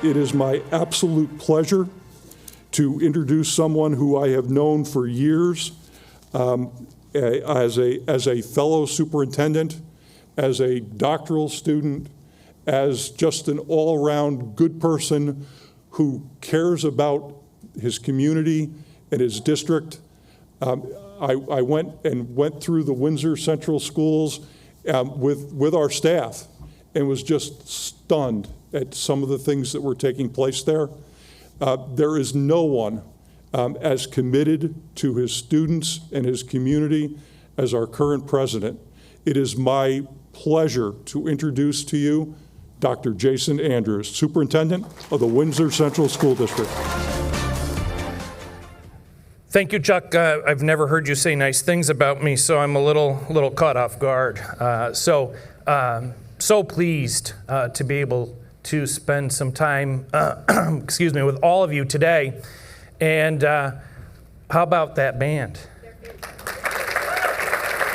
It is my absolute pleasure to introduce someone who I have known for years as a fellow superintendent, as a doctoral student, as just an all-around good person who cares about his community and his district. I went through the Windsor Central Schools with our staff and was just stunned at some of the things that were taking place there. There is no one as committed to his students and his community as our current president. It is my pleasure to introduce to you Dr. Jason Andrews, Superintendent of the Windsor Central School District. Thank you, Chuck. I've never heard you say nice things about me, so I'm a little caught off guard. So pleased to be able to spend some time, excuse me, with all of you today. And how about that band?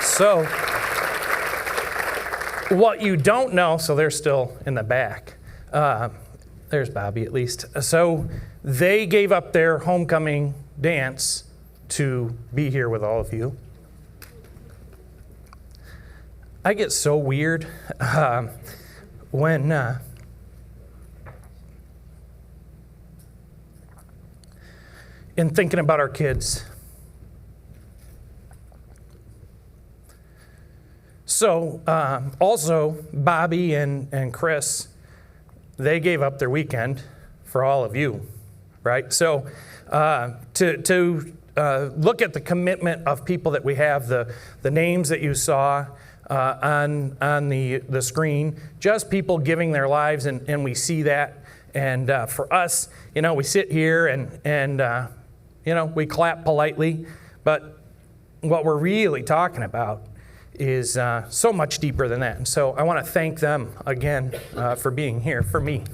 So, what you don't know, so they're still in the back. There's Bobby at least. So they gave up their homecoming dance to be here with all of you. I get so weird when in thinking about our kids. So also Bobby and Chris, they gave up their weekend for all of you, right? So to look at the commitment of people that we have, the names that you saw on the screen, just people giving their lives, and we see that. And for us, we sit here and we clap politely, but what we're really talking about is so much deeper than that. And so I want to thank them again for being here for me.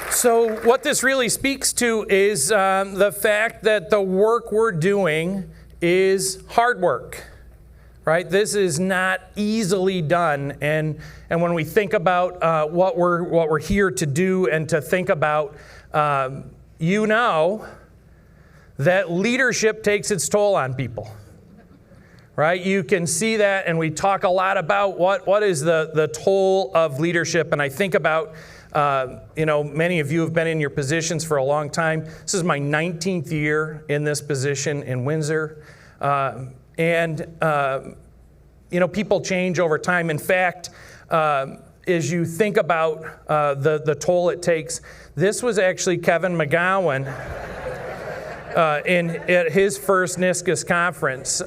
So what this really speaks to is the fact that the work we're doing is hard work, right? This is not easily done. And when we think about what we're here to do and to think about, that leadership takes its toll on people, right? You can see that, and we talk a lot about what is the toll of leadership. And I think about, many of you have been in your positions for a long time. This is my 19th year in this position in Windsor. People change over time. In fact, as you think about the toll it takes, this was actually Kevin McGowan at his first NISCUS conference.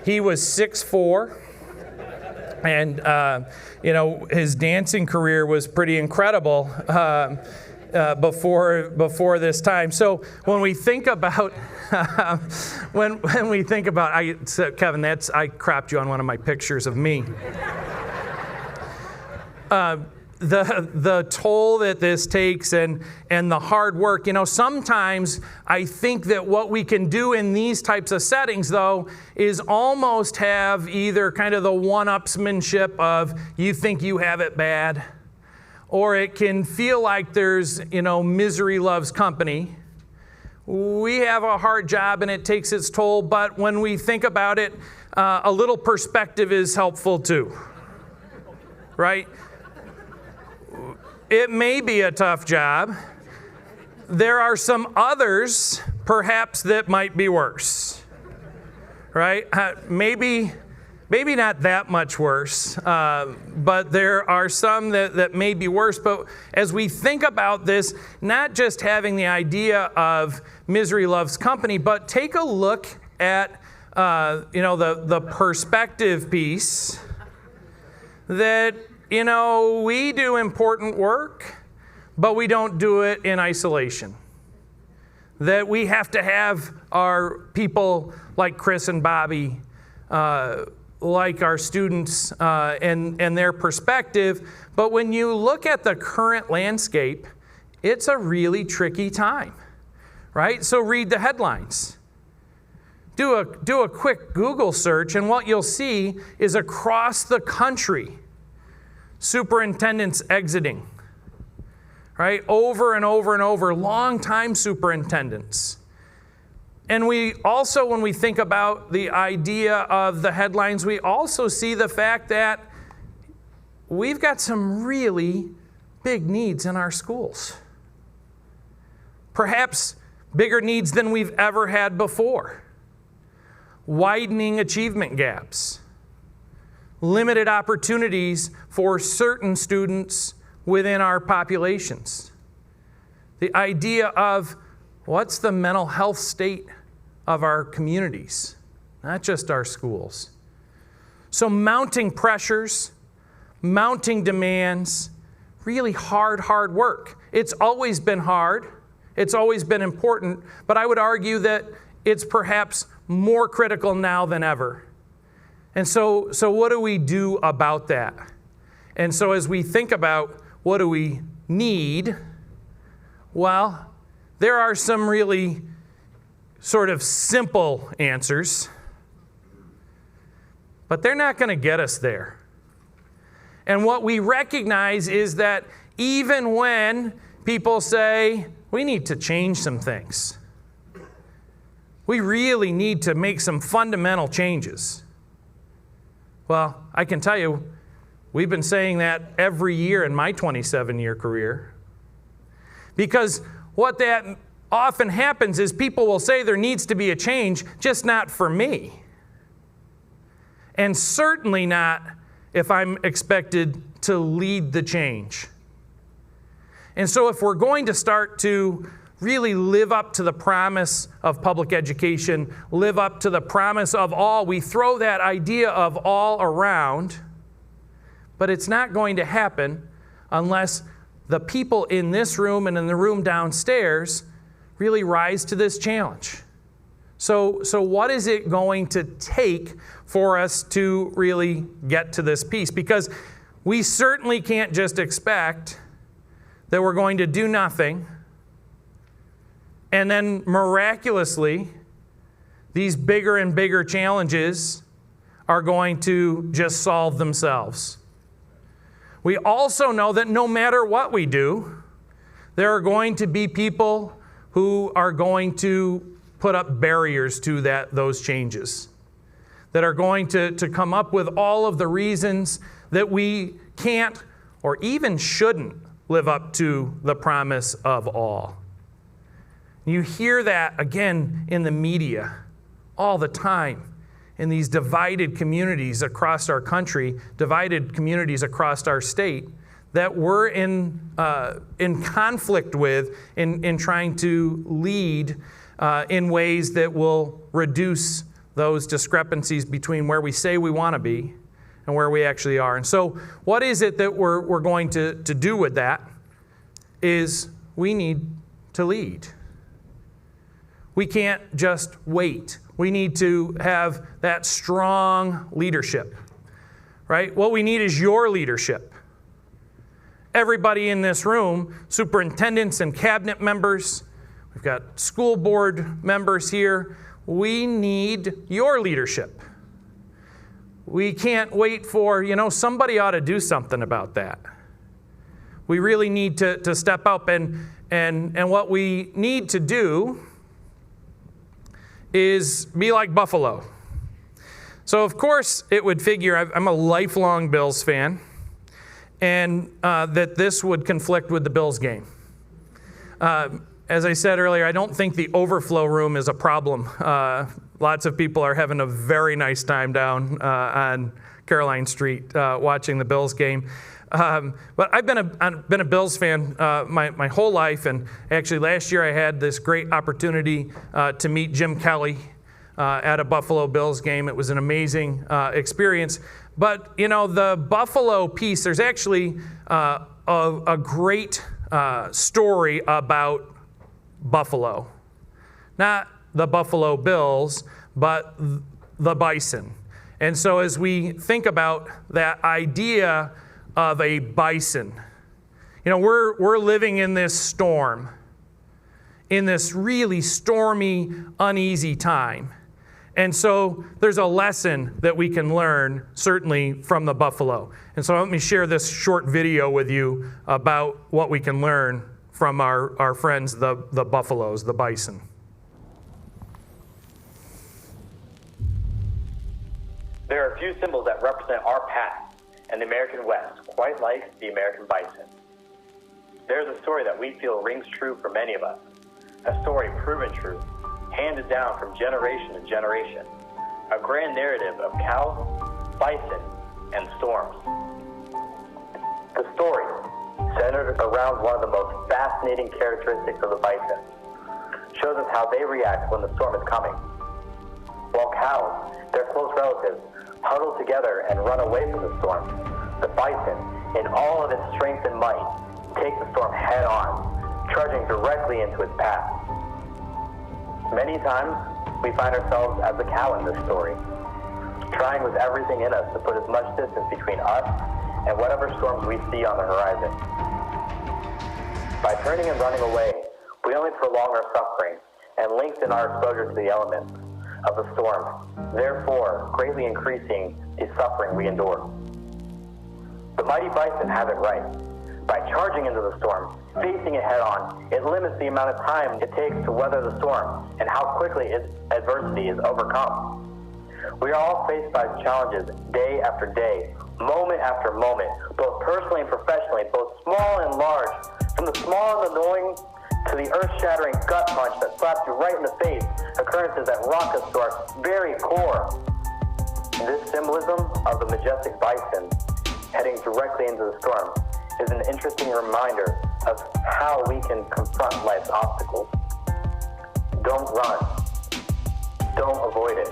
He was 6'4", and his dancing career was pretty incredible before this time. So when we think about when we think about, Kevin, I cropped you on one of my pictures of me. The toll that this takes and the hard work, sometimes I think that what we can do in these types of settings, though, is almost have either kind of the one-upsmanship of you think you have it bad, or it can feel like there's, misery loves company. We have a hard job and it takes its toll, but when we think about it, a little perspective is helpful too, right? It may be a tough job. There are some others, perhaps, that might be worse, right? Maybe not that much worse, but there are some that may be worse. But as we think about this, not just having the idea of misery loves company, but take a look at the perspective piece that we do important work, but we don't do it in isolation. That we have to have our people like Chris and Bobby, like our students and their perspective. But when you look at the current landscape, it's a really tricky time, right? So read the headlines. do a quick Google search, and what you'll see is across the country, superintendents exiting, right? Over and over and over, long-time superintendents. And we also, when we think about the idea of the headlines, we also see the fact that we've got some really big needs in our schools. Perhaps bigger needs than we've ever had before. Widening achievement gaps, limited opportunities for certain students within our populations. The idea of what's the mental health state of our communities, not just our schools. So mounting pressures, mounting demands, really hard work. It's always been hard. It's always been important, but I would argue that it's perhaps more critical now than ever. And so what do we do about that? And so as we think about what do we need, well, there are some really sort of simple answers, but they're not going to get us there. And what we recognize is that even when people say, we need to change some things, we really need to make some fundamental changes. Well, I can tell you, we've been saying that every year in my 27-year career. Because what that often happens is people will say there needs to be a change, just not for me. And certainly not if I'm expected to lead the change. And so if we're going to start to really live up to the promise of public education, live up to the promise of all, we throw that idea of all around, but it's not going to happen unless the people in this room and in the room downstairs really rise to this challenge. So what is it going to take for us to really get to this piece? Because we certainly can't just expect that we're going to do nothing and then miraculously these bigger and bigger challenges are going to just solve themselves. We also know that no matter what we do, there are going to be people who are going to put up barriers to those changes, that are going to come up with all of the reasons that we can't or even shouldn't live up to the promise of all. You hear that again in the media all the time, in these divided communities across our country, divided communities across our state, that we're in conflict with, in trying to lead in ways that will reduce those discrepancies between where we say we want to be and where we actually are. And so what is it that we're going to do with that is we need to lead. We can't just wait. We need to have that strong leadership, right? What we need is your leadership. Everybody in this room, superintendents and cabinet members, we've got school board members here, we need your leadership. We can't wait for, somebody ought to do something about that. We really need to step up, and what we need to do is be like Buffalo. So of course it would figure, I'm a lifelong Bills fan, and that this would conflict with the Bills game. As I said earlier, I don't think the overflow room is a problem. Lots of people are having a very nice time down on Caroline Street watching the Bills game. But I've been a Bills fan my whole life, and actually last year I had this great opportunity to meet Jim Kelly at a Buffalo Bills game. It was an amazing experience. But the Buffalo piece, there's actually a great story about Buffalo, not the Buffalo Bills, but the bison. And so as we think about that idea of a bison, we're living in this storm, in this really stormy, uneasy time. And so there's a lesson that we can learn, certainly, from the buffalo. And so let me share this short video with you about what we can learn from our friends, the buffaloes, the bison. There are a few symbols that represent our past and the American West, quite like the American bison. There's a story that we feel rings true for many of us, a story proven true, handed down from generation to generation, a grand narrative of cows, bison, and storms. The story, centered around one of the most fascinating characteristics of the bison, shows us how they react when the storm is coming. While cows, their close relatives, huddle together and run away from the storm, the bison, in all of its strength and might, takes the storm head on, charging directly into its path. Many times, we find ourselves as the cow in this story, trying with everything in us to put as much distance between us and whatever storms we see on the horizon. By turning and running away, we only prolong our suffering and lengthen our exposure to the elements of the storm, therefore greatly increasing the suffering we endure. The mighty bison has it right. By charging into the storm, facing it head on, it limits the amount of time it takes to weather the storm and how quickly its adversity is overcome. We are all faced by challenges day after day, moment after moment, both personally and professionally, both small and large, from the small and annoying to the earth-shattering gut punch that slaps you right in the face, occurrences that rock us to our very core. This symbolism of the majestic bison heading directly into the storm is an interesting reminder of how we can confront life's obstacles. Don't run. Don't avoid it.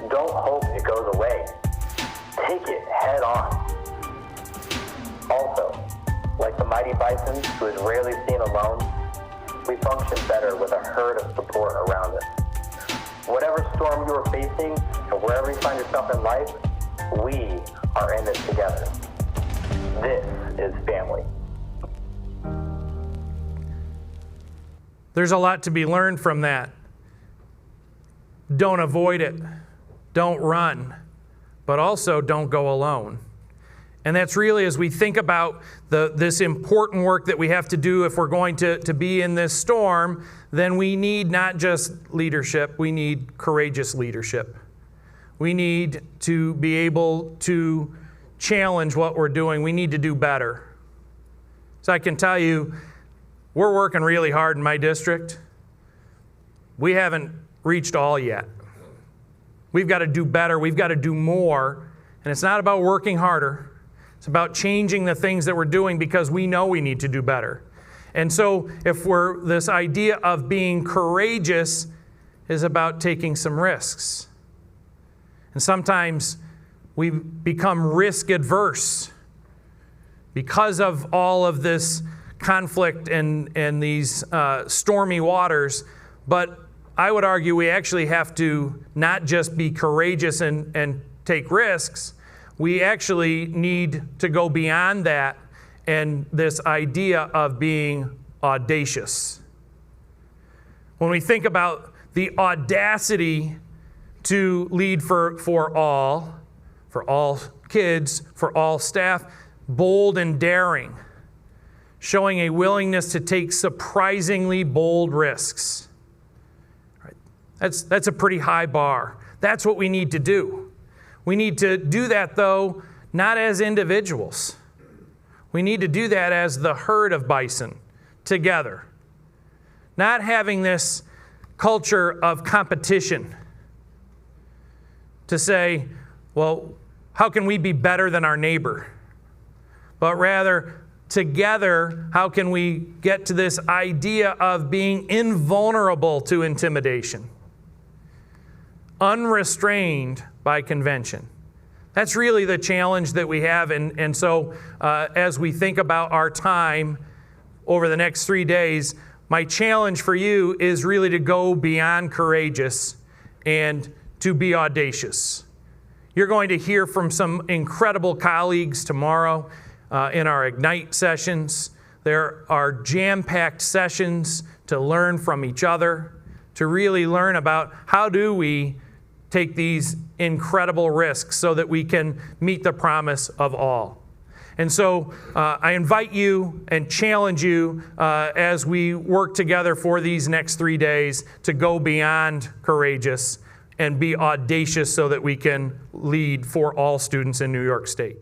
Don't hope it goes away. Take it head on. Also, like the mighty bison who is rarely seen alone, we function better with a herd of support around us. Whatever storm you are facing and wherever you find yourself in life, we are in this together. This is family. There's a lot to be learned from that. Don't avoid it. Don't run. But also don't go alone. And that's really, as we think about this important work that we have to do if we're going to be in this storm, then we need not just leadership, we need courageous leadership. We need to be able to challenge what we're doing. We need to do better. So I can tell you, we're working really hard in my district. We haven't reached all yet. We've got to do better. We've got to do more. And it's not about working harder. It's about changing the things that we're doing because we know we need to do better. And so if this idea of being courageous is about taking some risks. And sometimes we become risk adverse because of all of this conflict and these stormy waters. But I would argue we actually have to not just be courageous and take risks. We actually need to go beyond that and this idea of being audacious. When we think about the audacity to lead for all kids, for all staff, bold and daring, showing a willingness to take surprisingly bold risks. Right? That's a pretty high bar. That's what we need to do. We need to do that, though, not as individuals. We need to do that as the herd of bison together. Not having this culture of competition to say, well, how can we be better than our neighbor? But rather, together, how can we get to this idea of being invulnerable to intimidation? Unrestrained by convention. That's really the challenge that we have. And so as we think about our time over the next 3 days, my challenge for you is really to go beyond courageous and to be audacious. You're going to hear from some incredible colleagues tomorrow in our Ignite sessions. There are jam-packed sessions to learn from each other, to really learn about how do we take these incredible risks so that we can meet the promise of all. And so I invite you and challenge you as we work together for these next 3 days to go beyond courageous and be audacious so that we can lead for all students in New York State.